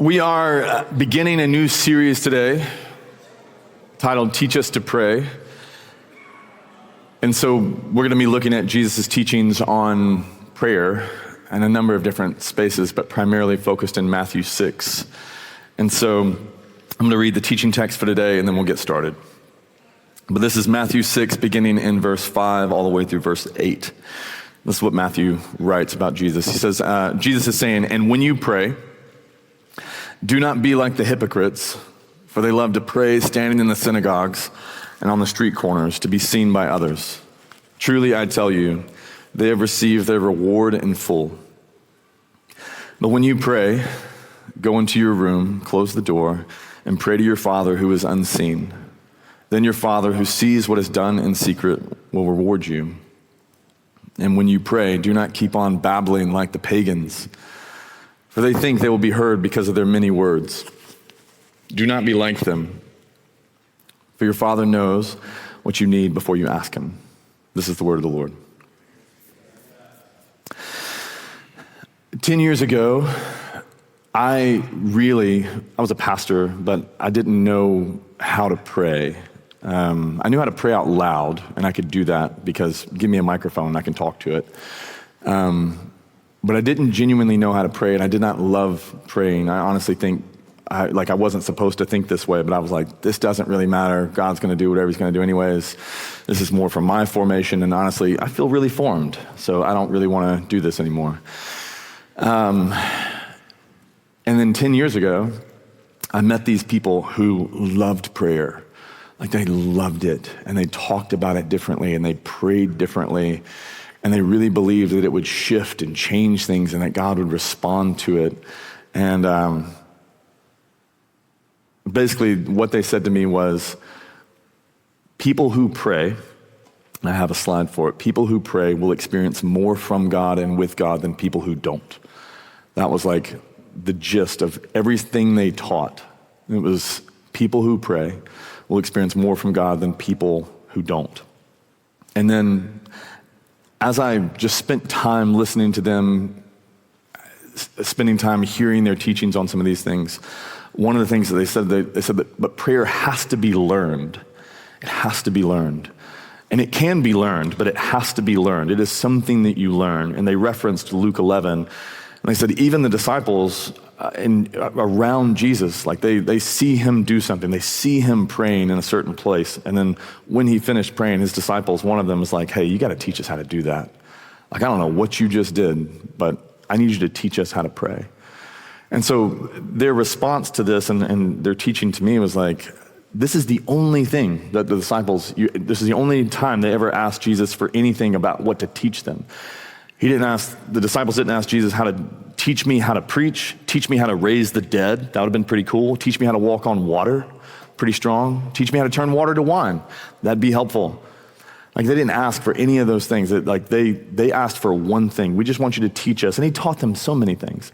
We are beginning a new series today titled Teach Us to Pray. And so we're going to be looking at Jesus' teachings on prayer in a number of different spaces, but primarily focused in Matthew 6. And so I'm going to read the teaching text for today, and then we'll get started. But this is Matthew 6, beginning in verse 5 all the way through verse 8. This is what Matthew writes about Jesus. He says, Jesus is saying, "And when you pray, do not be like the hypocrites, for they love to pray standing in the synagogues and on the street corners to be seen by others. Truly, I tell you, they have received their reward in full. But when you pray, go into your room, close the door, and pray to your Father who is unseen. Then your Father who sees what is done in secret will reward you. And when you pray, do not keep on babbling like the pagans, for they think they will be heard because of their many words. Do not be like them, for your Father knows what you need before you ask him." This is the word of the Lord. 10 years ago, I was a pastor, but I didn't know how to pray. I knew how to pray out loud, and I could do that because give me a microphone and I can talk to it. But I didn't genuinely know how to pray, and I did not love praying. I honestly think I wasn't supposed to think this way, but I was like, this doesn't really matter. God's going to do whatever he's going to do anyways. This is more from my formation, and honestly, I feel really formed, so I don't really want to do this anymore. And then 10 years ago, I met these people who loved prayer. Like they loved it, and they talked about it differently, and they prayed differently, and they really believed that it would shift and change things and that God would respond to it. And basically what they said to me was, people who pray, and I have a slide for it, people who pray will experience more from God and with God than people who don't. That was like the gist of everything they taught. It was people who pray will experience more from God than people who don't. And then as I just spent time listening to them, spending time hearing their teachings on some of these things, one of the things that they said that, but prayer has to be learned. It has to be learned. And it can be learned, but it has to be learned. It is something that you learn. And they referenced Luke 11, and they said even the disciples around Jesus, like they see him do something. They see him praying in a certain place. And then when he finished praying, his disciples, one of them was like, "Hey, you got to teach us how to do that. Like, I don't know what you just did, but I need you to teach us how to pray." And so their response to this and their teaching to me was like, this is the only thing that the disciples, this is the only time they ever asked Jesus for anything about what to teach them. The disciples didn't ask Jesus how to teach me how to preach, teach me how to raise the dead. That would have been pretty cool. Teach me how to walk on water. Pretty strong. Teach me how to turn water to wine. That'd be helpful. Like they didn't ask for any of those things. They asked for one thing. We just want you to teach us. And he taught them so many things.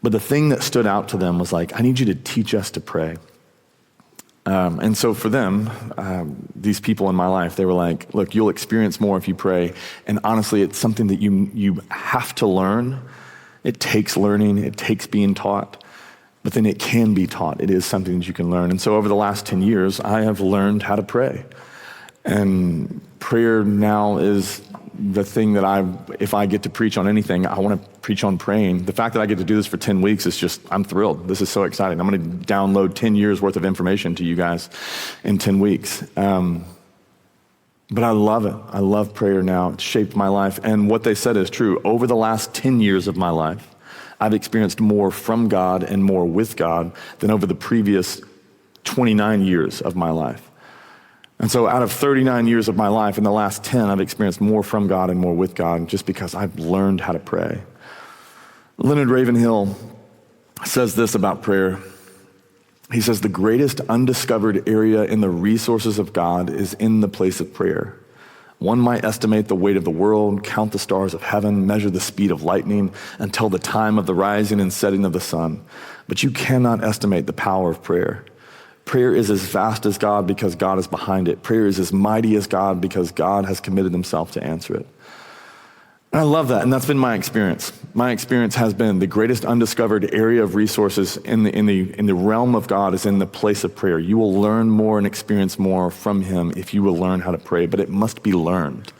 But the thing that stood out to them was like, I need you to teach us to pray. And so for them, these people in my life, they were like, look, you'll experience more if you pray. And honestly, it's something that you have to learn. It takes learning. It takes being taught. But then it can be taught. It is something that you can learn. And so over the last 10 years, I have learned how to pray. And prayer now is the thing that if I get to preach on anything, I want to preach on praying. The fact that I get to do this for 10 weeks is just, I'm thrilled. This is so exciting. I'm going to download 10 years worth of information to you guys in 10 weeks. But I love it. I love prayer now. It's shaped my life. And what they said is true. Over the last 10 years of my life, I've experienced more from God and more with God than over the previous 29 years of my life. And so out of 39 years of my life, in the last 10, I've experienced more from God and more with God just because I've learned how to pray. Leonard Ravenhill says this about prayer. He says, the greatest undiscovered area in the resources of God is in the place of prayer. One might estimate the weight of the world, count the stars of heaven, measure the speed of lightning, and tell the time of the rising and setting of the sun. But you cannot estimate the power of prayer. Prayer is as vast as God because God is behind it. Prayer is as mighty as God because God has committed himself to answer it. And I love that, and that's been my experience. My experience has been the greatest undiscovered area of resources in the realm of God is in the place of prayer. You will learn more and experience more from him if you will learn how to pray, but it must be learned.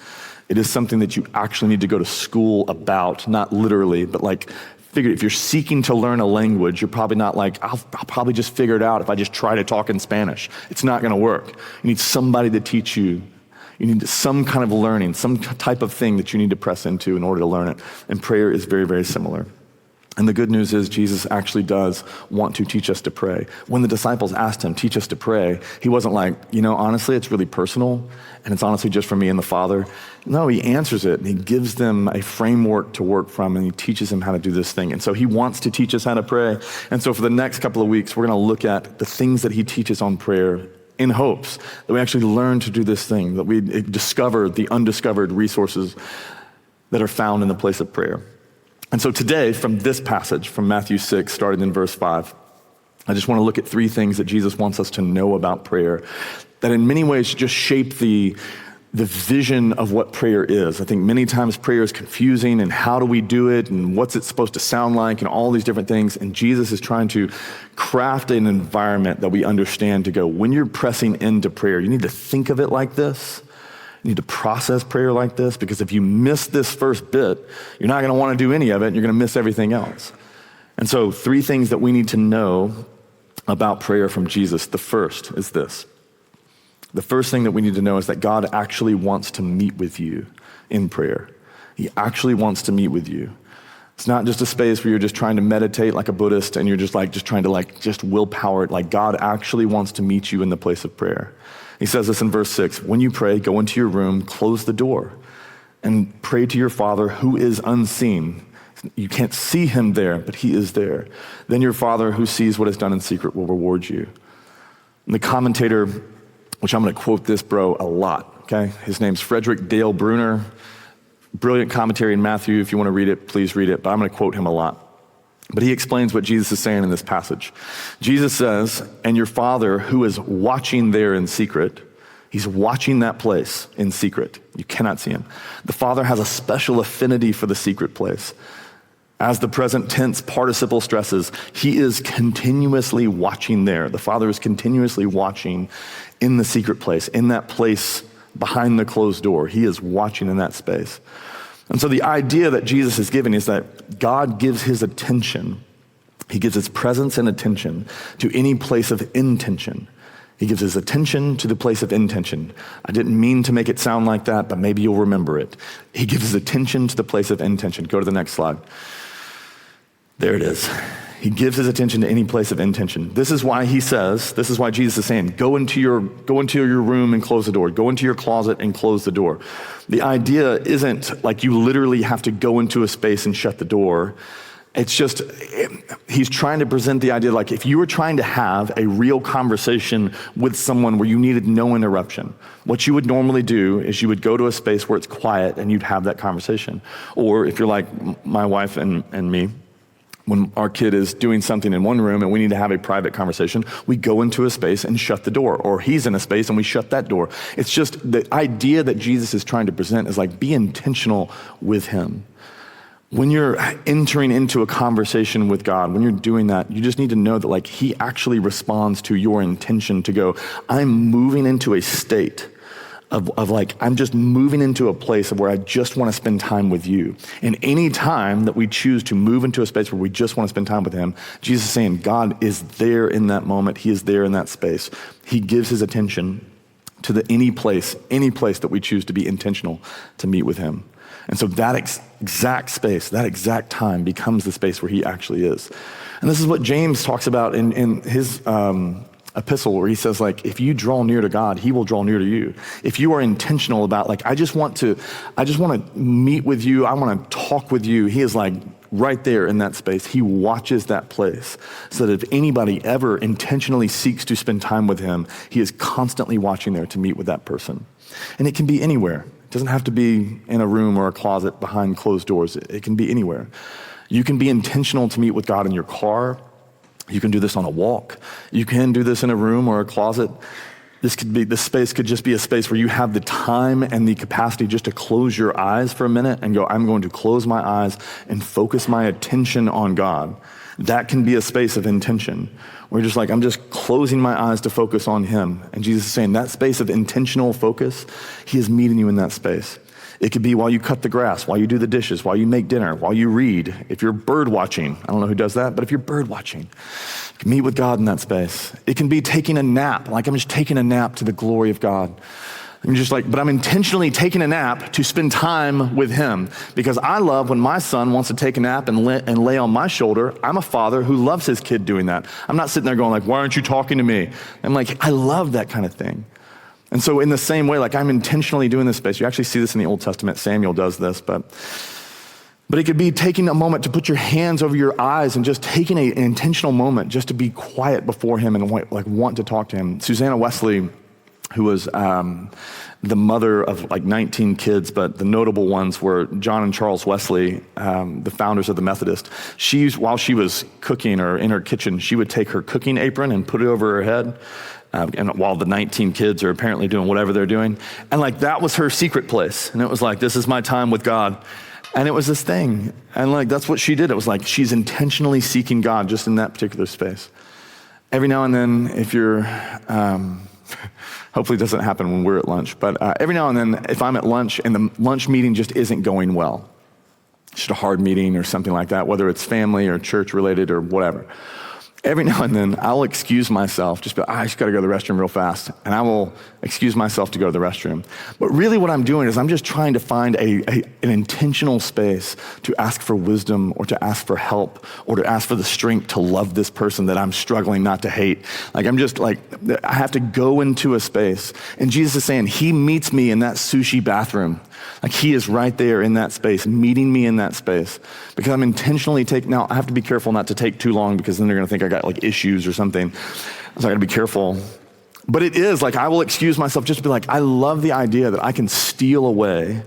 It is something that you actually need to go to school about, not literally, but like figure. If you're seeking to learn a language, you're probably not like, I'll probably just figure it out if I just try to talk in Spanish. It's not going to work. You need somebody to teach you. You need some kind of learning, some type of thing that you need to press into in order to learn it. And prayer is very, very similar. And the good news is Jesus actually does want to teach us to pray. When the disciples asked him, teach us to pray, he wasn't like, honestly, it's really personal, and it's honestly just for me and the Father. No, he answers it, and he gives them a framework to work from, and he teaches them how to do this thing. And so he wants to teach us how to pray. And so for the next couple of weeks, we're going to look at the things that he teaches on prayer in hopes that we actually learn to do this thing, that we discover the undiscovered resources that are found in the place of prayer. And so today, from this passage, from Matthew 6, starting in verse 5, I just want to look at three things that Jesus wants us to know about prayer that in many ways just shape the vision of what prayer is. I think many times prayer is confusing, and how do we do it, and what's it supposed to sound like, and all these different things. And Jesus is trying to craft an environment that we understand to go, when you're pressing into prayer, you need to think of it like this. You need to process prayer like this, because if you miss this first bit, you're not going to want to do any of it, and you're going to miss everything else. And so 3 things that we need to know about prayer from Jesus. The first is this. The first thing that we need to know is that God actually wants to meet with you in prayer. He actually wants to meet with you. It's not just a space where you're just trying to meditate like a Buddhist and you're just trying to willpower it. Like, God actually wants to meet you in the place of prayer. He says this in verse 6, when you pray, go into your room, close the door, and pray to your Father who is unseen. You can't see him there, but he is there. Then your Father who sees what is done in secret will reward you. And the commentator, which I'm going to quote this bro a lot, okay? His name's Frederick Dale Bruner. Brilliant commentary in Matthew. If you want to read it, please read it, but I'm going to quote him a lot. But he explains what Jesus is saying in this passage. Jesus says, and your Father who is watching there in secret, he's watching that place in secret. You cannot see him. The Father has a special affinity for the secret place. As the present tense participle stresses, he is continuously watching there. The Father is continuously watching in the secret place, in that place behind the closed door. He is watching in that space. And so the idea that Jesus is giving is that God gives his attention. He gives his presence and attention to any place of intention. He gives his attention to the place of intention. I didn't mean to make it sound like that, but maybe you'll remember it. He gives his attention to the place of intention. Go to the next slide. There it is. He gives his attention to any place of intention. This is why Jesus is saying, go into your room and close the door. Go into your closet and close the door. The idea isn't like you literally have to go into a space and shut the door. It's just, he's trying to present the idea like if you were trying to have a real conversation with someone where you needed no interruption, what you would normally do is you would go to a space where it's quiet and you'd have that conversation. Or if you're like my wife and me, when our kid is doing something in one room and we need to have a private conversation, we go into a space and shut the door. Or he's in a space and we shut that door. It's just the idea that Jesus is trying to present is like, be intentional with him. When you're entering into a conversation with God, when you're doing that, you just need to know that like he actually responds to your intention to go, I'm moving into a state of like, I'm just moving into a place of where I just want to spend time with you. And any time that we choose to move into a space where we just want to spend time with him, Jesus is saying God is there in that moment. He is there in that space. He gives his attention to any place that we choose to be intentional to meet with him. And so that exact space, that exact time becomes the space where he actually is. And this is what James talks about in his epistle, where he says, like, if you draw near to God, he will draw near to you. If you are intentional about, like, I just want to meet with you, I want to talk with you, he is like right there in that space. He watches that place so that if anybody ever intentionally seeks to spend time with him, he is constantly watching there to meet with that person. And it can be anywhere. It doesn't have to be in a room or a closet behind closed doors. It can be anywhere. You can be intentional to meet with God in your car. You can do this on a walk. You can do this in a room or a closet. This space could just be a space where you have the time and the capacity just to close your eyes for a minute and go, I'm going to close my eyes and focus my attention on God. That can be a space of intention. Where you're just like, I'm just closing my eyes to focus on him. And Jesus is saying that space of intentional focus, he is meeting you in that space. It could be while you cut the grass, while you do the dishes, while you make dinner, while you read. If you're bird watching, I don't know who does that, but if you're bird watching, you can meet with God in that space. It can be taking a nap, like I'm just taking a nap to the glory of God. I'm just like, but I'm intentionally taking a nap to spend time with him, because I love when my son wants to take a nap and lay on my shoulder. I'm a father who loves his kid doing that. I'm not sitting there going like, why aren't you talking to me? I'm like, I love that kind of thing. And so in the same way, like I'm intentionally doing this space. You actually see this in the Old Testament. Samuel does this, but it could be taking a moment to put your hands over your eyes and just taking an intentional moment just to be quiet before him and want to talk to him. Susanna Wesley, who was the mother of like 19 kids, but the notable ones were John and Charles Wesley, the founders of the Methodist. While she was cooking or in her kitchen, she would take her cooking apron and put it over her head. And while the 19 kids are apparently doing whatever they're doing. And like that was her secret place. And it was like, this is my time with God. And it was this thing. And like, that's what she did. It was like, she's intentionally seeking God just in that particular space. Every now and then, if you're, hopefully it doesn't happen when we're at lunch, but every now and then, if I'm at lunch and the lunch meeting just isn't going well, just a hard meeting or something like that, whether it's family or church related or whatever, every now and then I'll excuse myself, just be like, I just gotta go to the restroom real fast. And I will excuse myself to go to the restroom. But really what I'm doing is I'm just trying to find an intentional space to ask for wisdom or to ask for help or to ask for the strength to love this person that I'm struggling not to hate. Like I'm just like, I have to go into a space. And Jesus is saying, he meets me in that sushi bathroom. Like he is right there in that space, meeting me in that space. Because I'm intentionally now I have to be careful not to take too long because then they're gonna think I got like issues or something. So I gotta be careful. But it is like, I will excuse myself just to be like, I love the idea that I can steal away.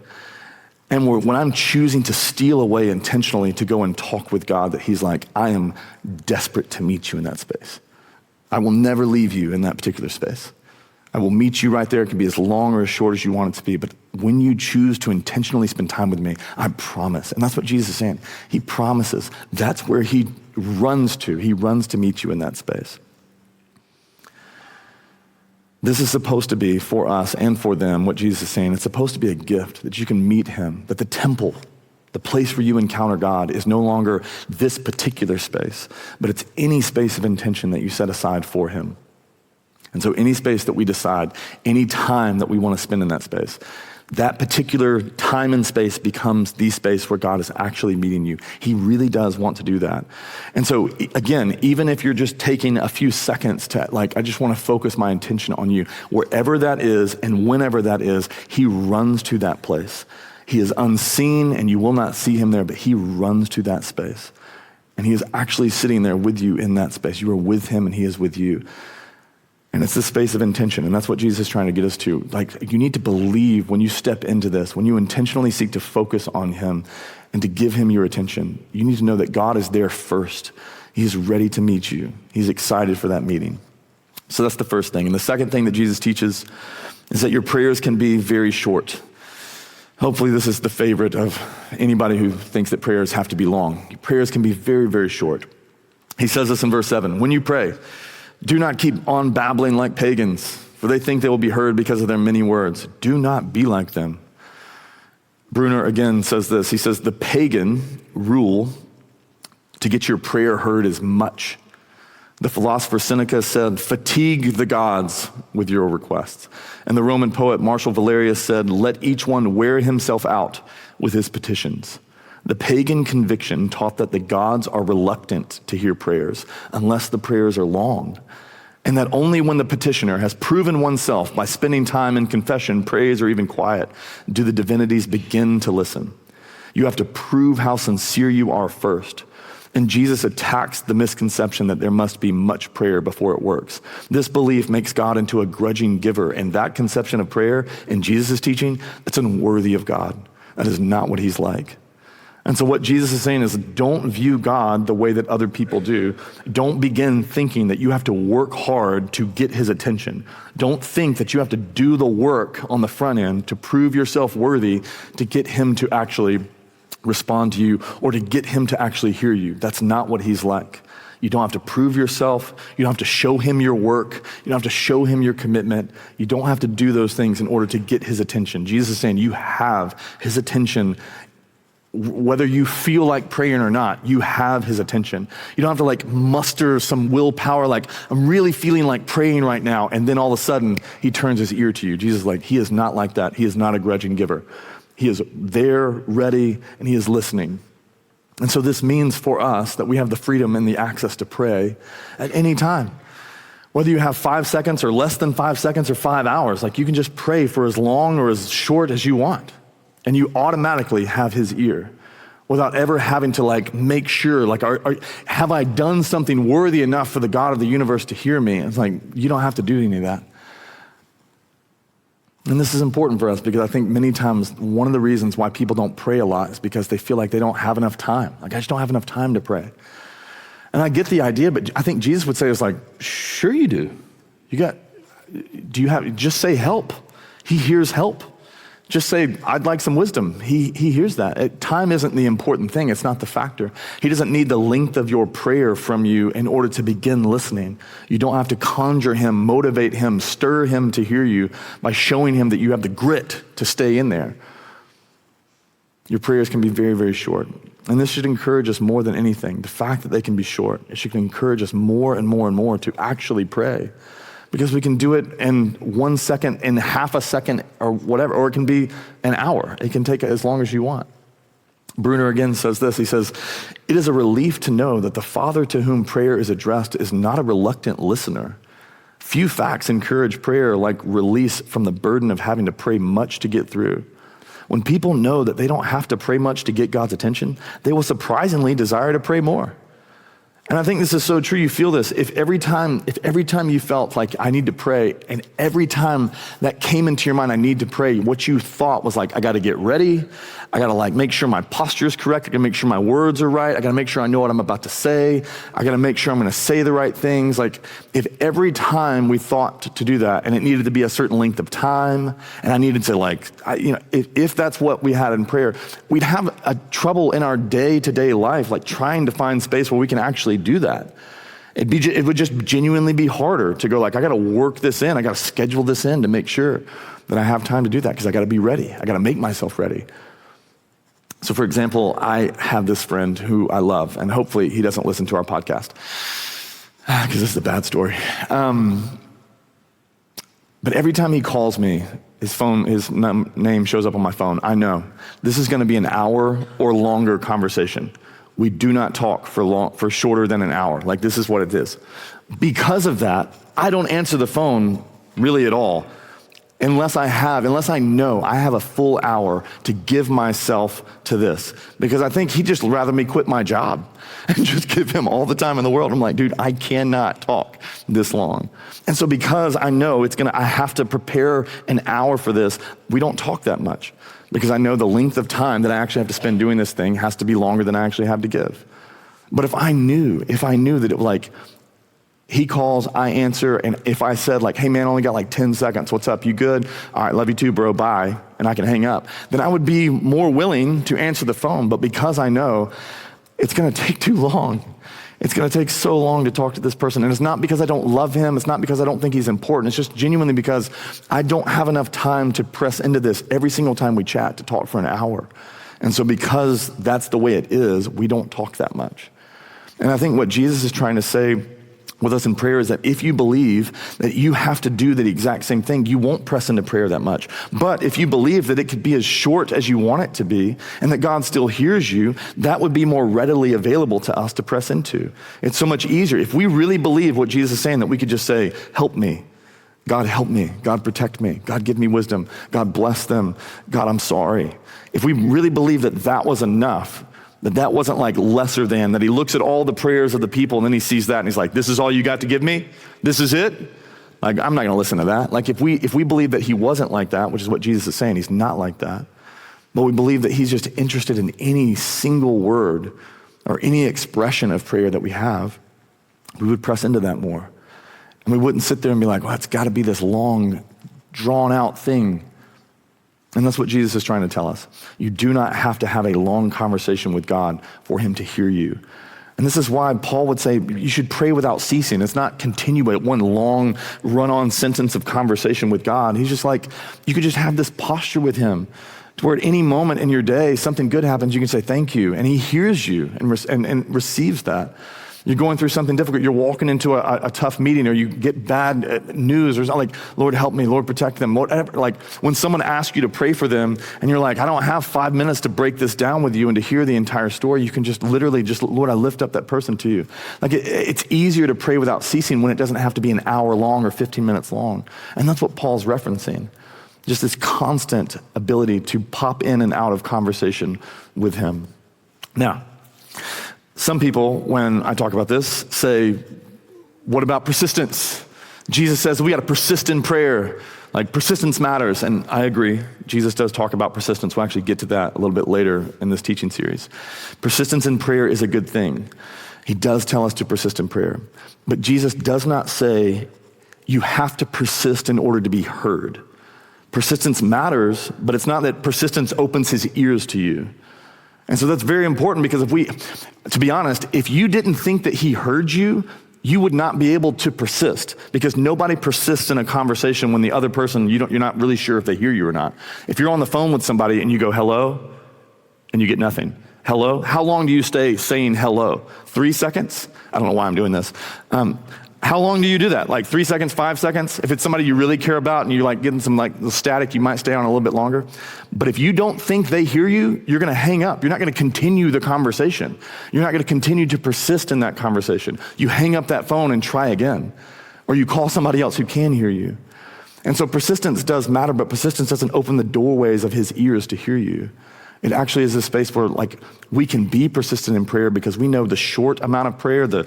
And when I'm choosing to steal away intentionally to go and talk with God, that he's like, I am desperate to meet you in that space. I will never leave you in that particular space. I will meet you right there. It can be as long or as short as you want it to be. But when you choose to intentionally spend time with me, I promise. And that's what Jesus is saying. He promises. That's where he runs to. He runs to meet you in that space. This is supposed to be for us and for them, what Jesus is saying. It's supposed to be a gift that you can meet him, that the temple, the place where you encounter God, is no longer this particular space, but it's any space of intention that you set aside for him. And so any space that we decide, any time that we want to spend in that space, that particular time and space becomes the space where God is actually meeting you. He really does want to do that. And so again, even if you're just taking a few seconds to like, I just want to focus my attention on you, wherever that is and whenever that is, he runs to that place. He is unseen and you will not see him there, but he runs to that space. And he is actually sitting there with you in that space. You are with him and he is with you. And it's the space of intention, and that's what Jesus is trying to get us to. Like, you need to believe when you step into this, when you intentionally seek to focus on him and to give him your attention, you need to know that God is there first. He's ready to meet you. He's excited for that meeting. So that's the first thing. And the second thing that Jesus teaches is that your prayers can be very short. Hopefully this is the favorite of anybody who thinks that prayers have to be long. Your prayers can be very, very short. He says this in verse 7, when you pray, do not keep on babbling like pagans, for they think they will be heard because of their many words. Do not be like them. Bruner again says this. He says, the pagan rule to get your prayer heard is much. The philosopher Seneca said, fatigue the gods with your requests. And the Roman poet Martial Valerius said, let each one wear himself out with his petitions. The pagan conviction taught that the gods are reluctant to hear prayers unless the prayers are long, and that only when the petitioner has proven oneself by spending time in confession, praise, or even quiet, do the divinities begin to listen. You have to prove how sincere you are first. And Jesus attacks the misconception that there must be much prayer before it works. This belief makes God into a grudging giver, and that conception of prayer in Jesus' teaching, that's unworthy of God. That is not what he's like. And so what Jesus is saying is, don't view God the way that other people do. Don't begin thinking that you have to work hard to get his attention. Don't think that you have to do the work on the front end to prove yourself worthy to get him to actually respond to you or to get him to actually hear you. That's not what he's like. You don't have to prove yourself. You don't have to show him your work. You don't have to show him your commitment. You don't have to do those things in order to get his attention. Jesus is saying you have his attention. Whether you feel like praying or not, you have his attention. You don't have to like muster some willpower, like I'm really feeling like praying right now, and then all of a sudden he turns his ear to you. Jesus is like, he is not like that. He is not a grudging giver. He is there, ready, and he is listening. And so this means for us that we have the freedom and the access to pray at any time. Whether you have 5 seconds or less than 5 seconds or 5 hours, like you can just pray for as long or as short as you want. And you automatically have his ear without ever having to like make sure, like, have I done something worthy enough for the God of the universe to hear me? It's like, you don't have to do any of that. And this is important for us because I think many times one of the reasons why people don't pray a lot is because they feel like they don't have enough time. Like, I just don't have enough time to pray. And I get the idea, but I think Jesus would say it's like, sure you do. Just say help. He hears help. Just say, I'd like some wisdom. He hears that. Time isn't the important thing. It's not the factor. He doesn't need the length of your prayer from you in order to begin listening. You don't have to conjure him, motivate him, stir him to hear you by showing him that you have the grit to stay in there. Your prayers can be very, very short. And this should encourage us more than anything. The fact that they can be short, it should encourage us more and more and more to actually pray. Because we can do it in 1 second, in half a second, or whatever, or it can be an hour. It can take as long as you want. Bruner again says this, he says, it is a relief to know that the Father to whom prayer is addressed is not a reluctant listener. Few facts encourage prayer like release from the burden of having to pray much to get through. When people know that they don't have to pray much to get God's attention, they will surprisingly desire to pray more. And I think this is so true. You feel this. If every time you felt like I need to pray, and every time that came into your mind, I need to pray, what you thought was like, I got to get ready. I got to like make sure my posture is correct. I got to make sure my words are right. I got to make sure I know what I'm about to say. I got to make sure I'm going to say the right things. Like if every time we thought to do that, and it needed to be a certain length of time, and I needed to like, if that's what we had in prayer, we'd have a trouble in our day-to-day life, like trying to find space where we can actually do that. It would just genuinely be harder to go like, I got to work this in. I got to schedule this in to make sure that I have time to do that because I got to be ready. I got to make myself ready. So for example, I have this friend who I love, and hopefully he doesn't listen to our podcast because this is a bad story. But every time he calls me, his name shows up on my phone. I know this is going to be an hour or longer conversation. We do not talk for shorter than an hour. Like this is what it is. Because of that, I don't answer the phone really at all unless I know I have a full hour to give myself to this. Because I think he'd just rather me quit my job and just give him all the time in the world. I'm like, dude, I cannot talk this long. And so because I know I have to prepare an hour for this, we don't talk that much. Because I know the length of time that I actually have to spend doing this thing has to be longer than I actually have to give. But if I knew that it was like, he calls, I answer, and if I said like, hey man, I only got like 10 seconds, what's up, you good? All right, love you too, bro, bye, and I can hang up, then I would be more willing to answer the phone. But because I know it's gonna take too long, it's gonna take so long to talk to this person, and it's not because I don't love him, it's not because I don't think he's important, it's just genuinely because I don't have enough time to press into this every single time we chat to talk for an hour. And so because that's the way it is, we don't talk that much. And I think what Jesus is trying to say with us in prayer is that if you believe that you have to do the exact same thing, you won't press into prayer that much. But if you believe that it could be as short as you want it to be and that God still hears you, that would be more readily available to us to press into. It's so much easier. If we really believe what Jesus is saying, that we could just say, help me. God, help me. God, protect me. God, give me wisdom. God, bless them. God, I'm sorry. If we really believe that that was enough, that wasn't like lesser than, that he looks at all the prayers of the people and then he sees that and he's like, this is all you got to give me? This is it? Like, I'm not going to listen to that. Like if we believe that he wasn't like that, which is what Jesus is saying, he's not like that, but we believe that he's just interested in any single word or any expression of prayer that we have, we would press into that more. And we wouldn't sit there and be like, well, it's got to be this long, drawn out thing. And that's what Jesus is trying to tell us. You do not have to have a long conversation with God for him to hear you. And this is why Paul would say you should pray without ceasing. It's not continue at one long run-on sentence of conversation with God. He's just like, you could just have this posture with him to where at any moment in your day, something good happens, you can say thank you. And he hears you and receives that. You're going through something difficult. You're walking into a tough meeting, or you get bad news, or something like, Lord, help me, Lord, protect them. Whatever. Like when someone asks you to pray for them and you're like, I don't have 5 minutes to break this down with you and to hear the entire story. You can just literally Lord, I lift up that person to you. Like it's easier to pray without ceasing when it doesn't have to be an hour long or 15 minutes long. And that's what Paul's referencing. Just this constant ability to pop in and out of conversation with him. Now, some people, when I talk about this, say, what about persistence? Jesus says we got to persist in prayer. Like persistence matters. And I agree. Jesus does talk about persistence. We'll actually get to that a little bit later in this teaching series. Persistence in prayer is a good thing. He does tell us to persist in prayer. But Jesus does not say you have to persist in order to be heard. Persistence matters, but it's not that persistence opens his ears to you. And so that's very important, because to be honest, if you didn't think that he heard you, you would not be able to persist, because nobody persists in a conversation when the other person, you're not really sure if they hear you or not. If you're on the phone with somebody and you go, hello, and you get nothing. Hello? How long do you stay saying hello? 3 seconds? I don't know why I'm doing this. How long do you do that? Like 3 seconds, 5 seconds? If it's somebody you really care about and you're like getting some like static, you might stay on a little bit longer. But if you don't think they hear you, you're going to hang up. You're not going to continue the conversation. You're not going to continue to persist in that conversation. You hang up that phone and try again. Or you call somebody else who can hear you. And so persistence does matter, but persistence doesn't open the doorways of his ears to hear you. It actually is a space where like we can be persistent in prayer, because we know the short amount of prayer, the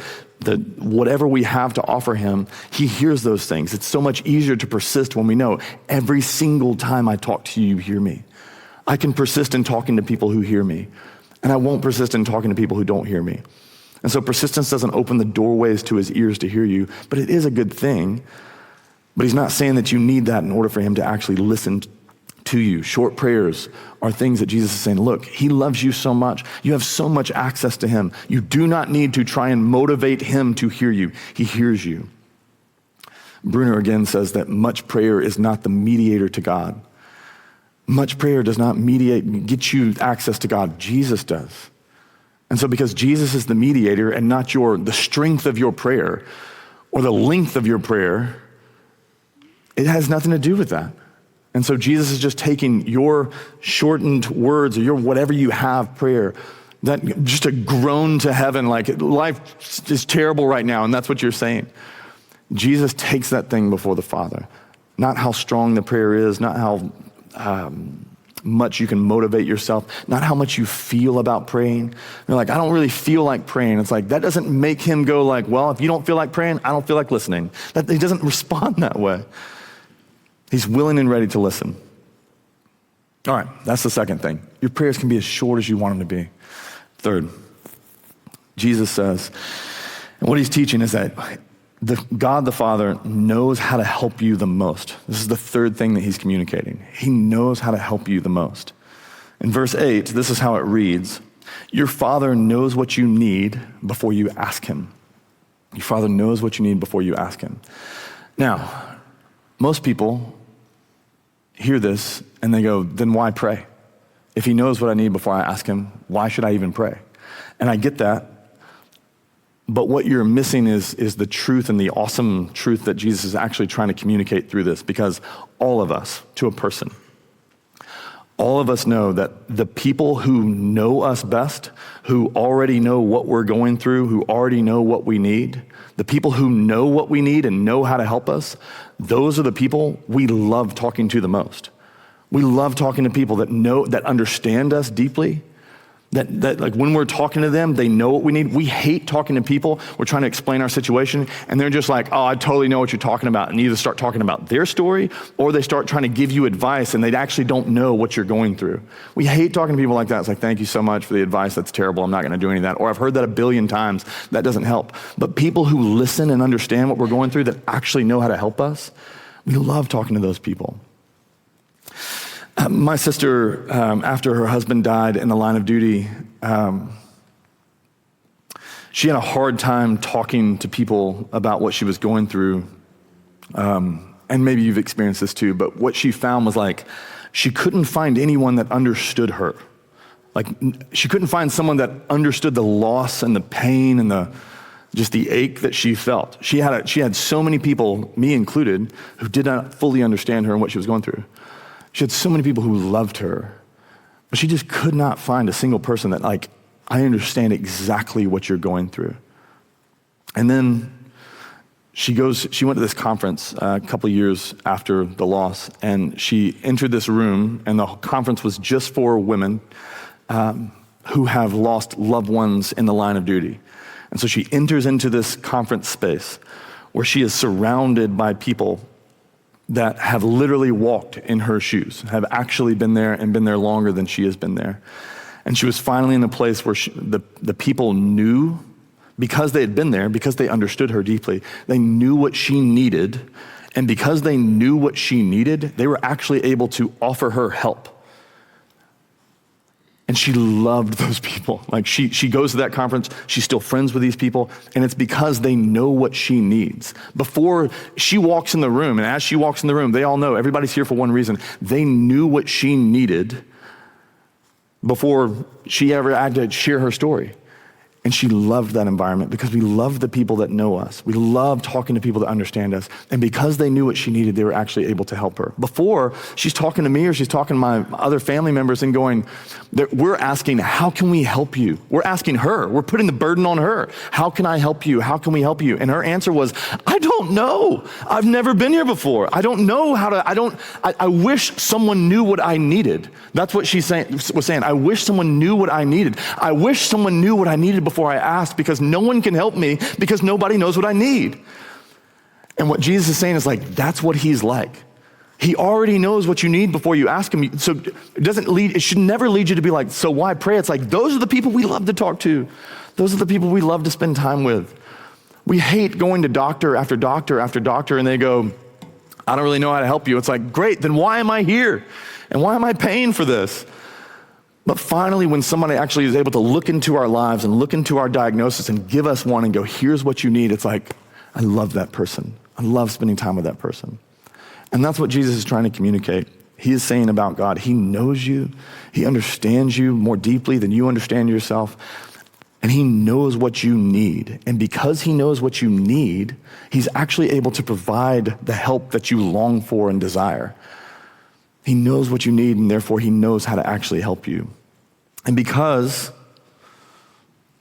whatever we have to offer him, he hears those things. It's so much easier to persist when we know every single time I talk to you, you hear me. I can persist in talking to people who hear me, and I won't persist in talking to people who don't hear me. And so persistence doesn't open the doorways to his ears to hear you, but it is a good thing. But he's not saying that you need that in order for him to actually listen to you. Short prayers are things that Jesus is saying, look, he loves you so much. You have so much access to him. You do not need to try and motivate him to hear you. He hears you. Bruner again says that much prayer is not the mediator to God. Much prayer does not get you access to God. Jesus does. And so because Jesus is the mediator and not the strength of your prayer or the length of your prayer, it has nothing to do with that. And so Jesus is just taking your shortened words or your whatever you have prayer, that just a groan to heaven, like life is terrible right now, and that's what you're saying. Jesus takes that thing before the Father. Not how strong the prayer is, not how much you can motivate yourself, not how much you feel about praying. You're like, I don't really feel like praying. It's like, that doesn't make him go like, well, if you don't feel like praying, I don't feel like listening. He doesn't respond that way. He's willing and ready to listen. All right, that's the second thing. Your prayers can be as short as you want them to be. Third, Jesus says, and what he's teaching is that God the Father knows how to help you the most. This is the third thing that he's communicating. He knows how to help you the most. In verse 8, this is how it reads. Your Father knows what you need before you ask him. Your Father knows what you need before you ask him. Now, most people hear this and they go, then why pray? If he knows what I need before I ask him, why should I even pray? And I get that. But what you're missing is the truth and the awesome truth that Jesus is actually trying to communicate through this, because all of us, to a person, all of us know that the people who know us best, who already know what we're going through, who already know what we need, the people who know what we need and know how to help us, those are the people we love talking to the most. We love talking to people that understand us deeply, That like when we're talking to them, they know what we need. We hate talking to people. We're trying to explain our situation, and they're just like, oh, I totally know what you're talking about. And either start talking about their story, or they start trying to give you advice, and they actually don't know what you're going through. We hate talking to people like that. It's like, thank you so much for the advice. That's terrible. I'm not going to do any of that. Or I've heard that 1 billion times. That doesn't help. But people who listen and understand what we're going through, that actually know how to help us, we love talking to those people. My sister, after her husband died in the line of duty, she had a hard time talking to people about what she was going through. And maybe you've experienced this too, but what she found was like, she couldn't find anyone that understood her. Like, she couldn't find someone that understood the loss and the pain and just the ache that she felt. She had so many people, me included, who did not fully understand her and what she was going through. She had so many people who loved her, but she just could not find a single person that like, I understand exactly what you're going through. And then she went to this conference a couple of years after the loss, and she entered this room, and the conference was just for women who have lost loved ones in the line of duty. And so she enters into this conference space where she is surrounded by people that have literally walked in her shoes, have actually been there and been there longer than she has been there. And she was finally in a place where the people knew, because they had been there, because they understood her deeply, they knew what she needed. And because they knew what she needed, they were actually able to offer her help. And she loved those people. Like she goes to that conference, she's still friends with these people, and it's because they know what she needs. Before she walks in the room, and as she walks in the room, they all know everybody's here for one reason. They knew what she needed before she ever had to share her story. And she loved that environment because we love the people that know us. We love talking to people that understand us. And because they knew what she needed, they were actually able to help her. Before, she's talking to me or she's talking to my other family members and going, we're asking, how can we help you? We're asking her. We're putting the burden on her. How can I help you? How can we help you? And her answer was, I don't know. I've never been here before. I don't know how to, I wish someone knew what I needed. That's what she was saying. I wish someone knew what I needed. I wish someone knew what I needed before I asked, because no one can help me because nobody knows what I need. And what Jesus is saying is like, that's what he's like. He already knows what you need before you ask him. So it should never lead you to be like, so why pray? It's like, those are the people we love to talk to. Those are the people we love to spend time with. We hate going to doctor after doctor after doctor, and they go, I don't really know how to help you. It's like, great, then why am I here? And why am I paying for this? But finally, when somebody actually is able to look into our lives and look into our diagnosis and give us one and go, here's what you need, it's like, I love that person. I love spending time with that person. And that's what Jesus is trying to communicate. He is saying about God, he knows you, he understands you more deeply than you understand yourself, and he knows what you need. And because he knows what you need, he's actually able to provide the help that you long for and desire. He knows what you need, and therefore he knows how to actually help you. And because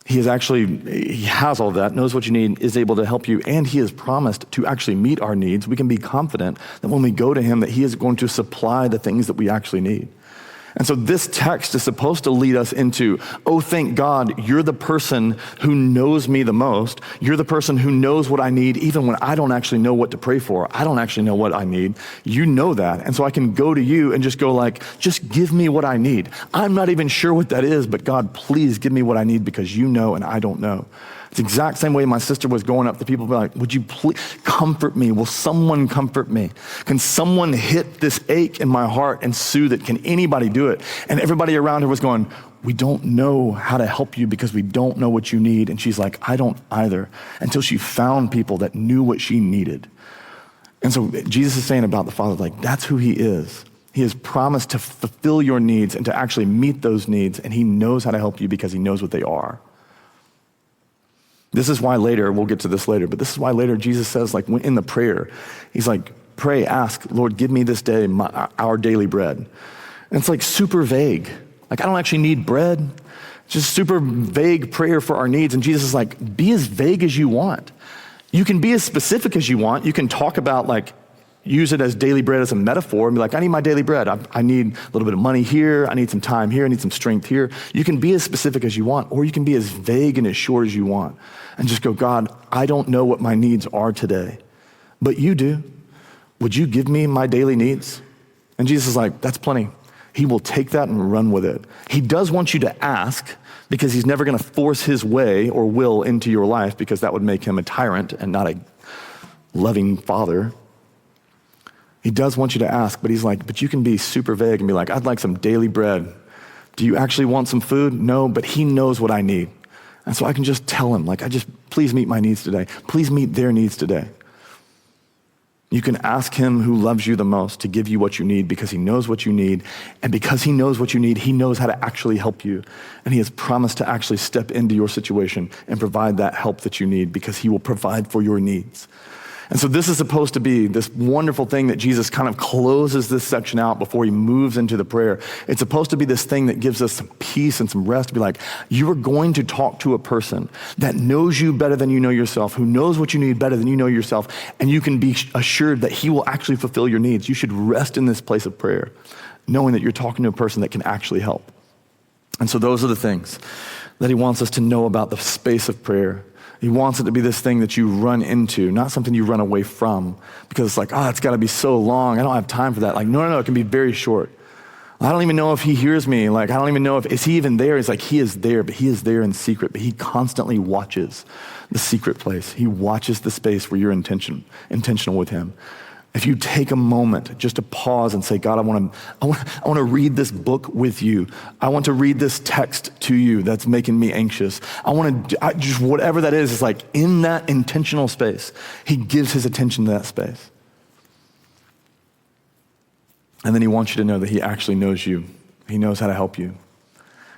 he has all that, knows what you need, is able to help you, and he has promised to actually meet our needs, we can be confident that when we go to him, that he is going to supply the things that we actually need. And so this text is supposed to lead us into, oh, thank God, you're the person who knows me the most. You're the person who knows what I need, even when I don't actually know what to pray for. I don't actually know what I need. You know that. And so I can go to you and just go like, just give me what I need. I'm not even sure what that is, but God, please give me what I need because you know and I don't know. It's the exact same way my sister was going up to people, be like, would you please comfort me? Will someone comfort me? Can someone hit this ache in my heart and soothe it? Can anybody do it? And everybody around her was going, we don't know how to help you because we don't know what you need. And she's like, I don't either, until she found people that knew what she needed. And so Jesus is saying about the Father, like, that's who he is. He has promised to fulfill your needs and to actually meet those needs. And he knows how to help you because he knows what they are. This is why later, we'll get to this later, but this is why later Jesus says, like in the prayer, he's like, pray, ask, Lord, give me this day our daily bread. And it's like super vague. Like, I don't actually need bread. It's just super vague prayer for our needs. And Jesus is like, be as vague as you want. You can be as specific as you want. You can talk about like use it as daily bread as a metaphor and be like, I need my daily bread. I need a little bit of money here. I need some time here. I need some strength here. You can be as specific as you want, or you can be as vague and as short as you want and just go, God, I don't know what my needs are today, but you do. Would you give me my daily needs? And Jesus is like, that's plenty. He will take that and run with it. He does want you to ask, because he's never going to force his way or will into your life, because that would make him a tyrant and not a loving father. He does want you to ask, but he's like, but you can be super vague and be like, I'd like some daily bread. Do you actually want some food? No, but he knows what I need. And so I can just tell him, like, please meet my needs today. Please meet their needs today. You can ask him who loves you the most to give you what you need, because he knows what you need. And because he knows what you need, he knows how to actually help you. And he has promised to actually step into your situation and provide that help that you need, because he will provide for your needs. And so this is supposed to be this wonderful thing that Jesus kind of closes this section out before he moves into the prayer. It's supposed to be this thing that gives us some peace and some rest to be like, you are going to talk to a person that knows you better than you know yourself, who knows what you need better than you know yourself, and you can be assured that he will actually fulfill your needs. You should rest in this place of prayer, knowing that you're talking to a person that can actually help. And so those are the things that he wants us to know about the space of prayer. He wants it to be this thing that you run into, not something you run away from, because it's like, it's got to be so long. I don't have time for that. Like, no, it can be very short. I don't even know if he hears me. Like, I don't even know is he even there? He's like, he is there, but he is there in secret. But he constantly watches the secret place. He watches the space where you're intentional with him. If you take a moment just to pause and say, God, I want to read this book with you. I want to read this text to you that's making me anxious. Just whatever that is, it's like in that intentional space, he gives his attention to that space. And then he wants you to know that he actually knows you. He knows how to help you.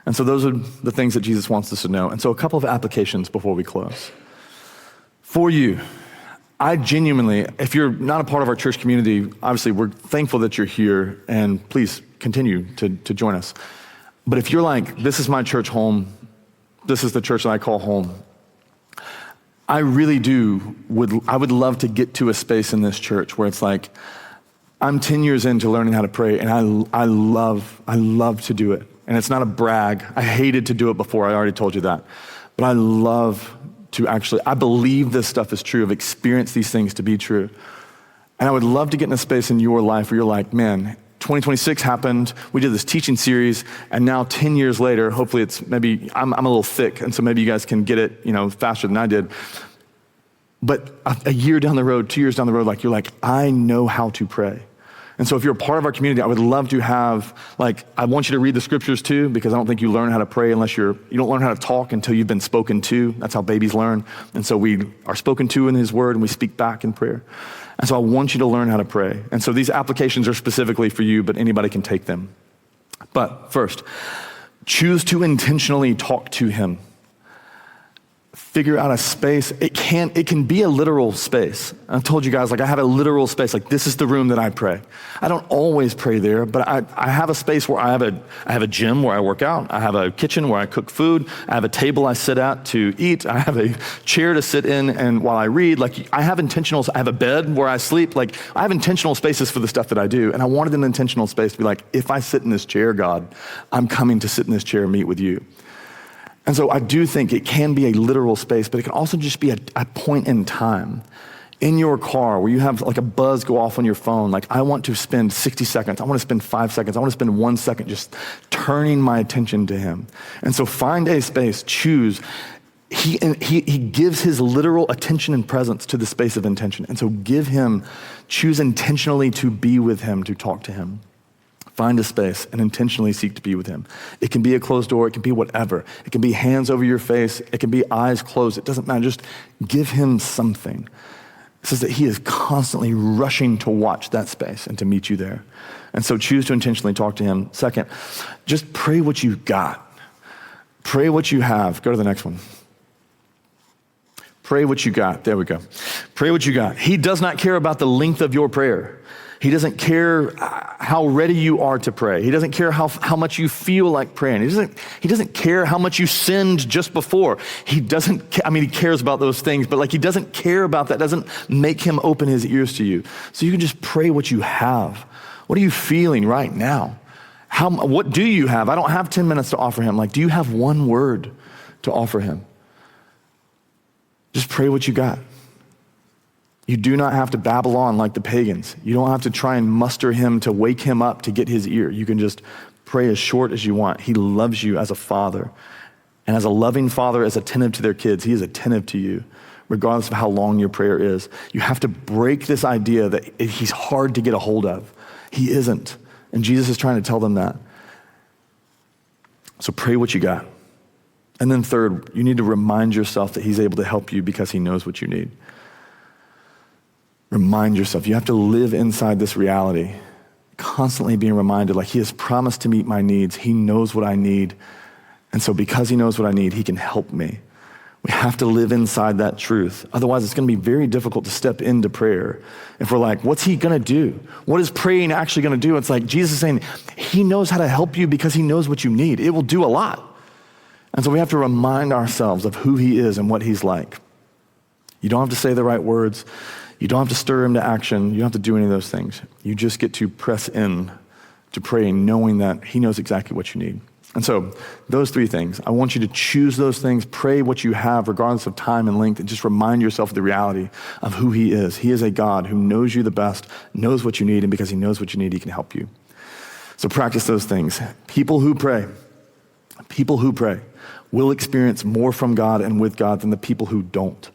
And so those are the things that Jesus wants us to know. And so a couple of applications before we close. For you, I genuinely, if you're not a part of our church community, obviously we're thankful that you're here, and please continue to join us. But if you're like, this is my church home, this is the church that I call home, I really I would love to get to a space in this church where it's like, I'm 10 years into learning how to pray, and I love to do it. And it's not a brag. I hated to do it before, I already told you that. But I love I believe this stuff is true. I've experienced these things to be true. And I would love to get in a space in your life where you're like, man, 2026 happened, we did this teaching series, and now 10 years later, hopefully it's maybe, I'm a little thick, and so maybe you guys can get it, faster than I did. But a year down the road, 2 years down the road, you're like, I know how to pray. And so if you're a part of our community, I would love to have, I want you to read the scriptures too, because I don't think you learn how to pray unless you don't learn how to talk until you've been spoken to. That's how babies learn. And so we are spoken to in his word, and we speak back in prayer. And so I want you to learn how to pray. And so these applications are specifically for you, but anybody can take them. But first, choose to intentionally talk to him. Figure out a space. It can be a literal space. I've told you guys, I have a literal space. This is the room that I pray. I don't always pray there, but I have a space where I have a gym where I work out. I have a kitchen where I cook food. I have a table I sit at to eat. I have a chair to sit in and while I read. I have intentionals. I have a bed where I sleep. I have intentional spaces for the stuff that I do. And I wanted an intentional space to be like, if I sit in this chair, God, I'm coming to sit in this chair and meet with you. And so I do think it can be a literal space, but it can also just be a point in time in your car where you have a buzz go off on your phone. I want to spend 60 seconds. I want to spend 5 seconds. I want to spend 1 second just turning my attention to him. And so find a space, choose. He gives his literal attention and presence to the space of intention. And so choose intentionally to be with him, to talk to him. Find a space and intentionally seek to be with him. It can be a closed door. It can be whatever. It can be hands over your face. It can be eyes closed. It doesn't matter. Just give him something. It says that he is constantly rushing to watch that space and to meet you there. And so choose to intentionally talk to him. Second, just pray what you got. Pray what you have. Go to the next one. Pray what you got. There we go. Pray what you got. He does not care about the length of your prayer. He doesn't care how ready you are to pray. He doesn't care how much you feel like praying. He doesn't care how much you sinned just before. He cares about those things, but he doesn't care about that. Doesn't make him open his ears to you. So you can just pray what you have. What are you feeling right now? What do you have? I don't have 10 minutes to offer him. Do you have one word to offer him? Just pray what you got. You do not have to babble on like the pagans. You don't have to try and muster him to wake him up to get his ear. You can just pray as short as you want. He loves you as a father. And as a loving father is attentive to their kids, he is attentive to you, regardless of how long your prayer is. You have to break this idea that he's hard to get a hold of. He isn't. And Jesus is trying to tell them that. So pray what you got. And then third, you need to remind yourself that he's able to help you because he knows what you need. Remind yourself. You have to live inside this reality, constantly being reminded, he has promised to meet my needs. He knows what I need. And so because he knows what I need, he can help me. We have to live inside that truth. Otherwise, it's going to be very difficult to step into prayer. If we're what's he going to do? What is praying actually going to do? It's Jesus is saying, he knows how to help you because he knows what you need. It will do a lot. And so we have to remind ourselves of who he is and what he's like. You don't have to say the right words. You don't have to stir him to action. You don't have to do any of those things. You just get to press in to praying, knowing that he knows exactly what you need. And so those three things, I want you to choose those things, pray what you have regardless of time and length, and just remind yourself of the reality of who he is. He is a God who knows you the best, knows what you need, and because he knows what you need, he can help you. So practice those things. People who pray will experience more from God and with God than the people who don't.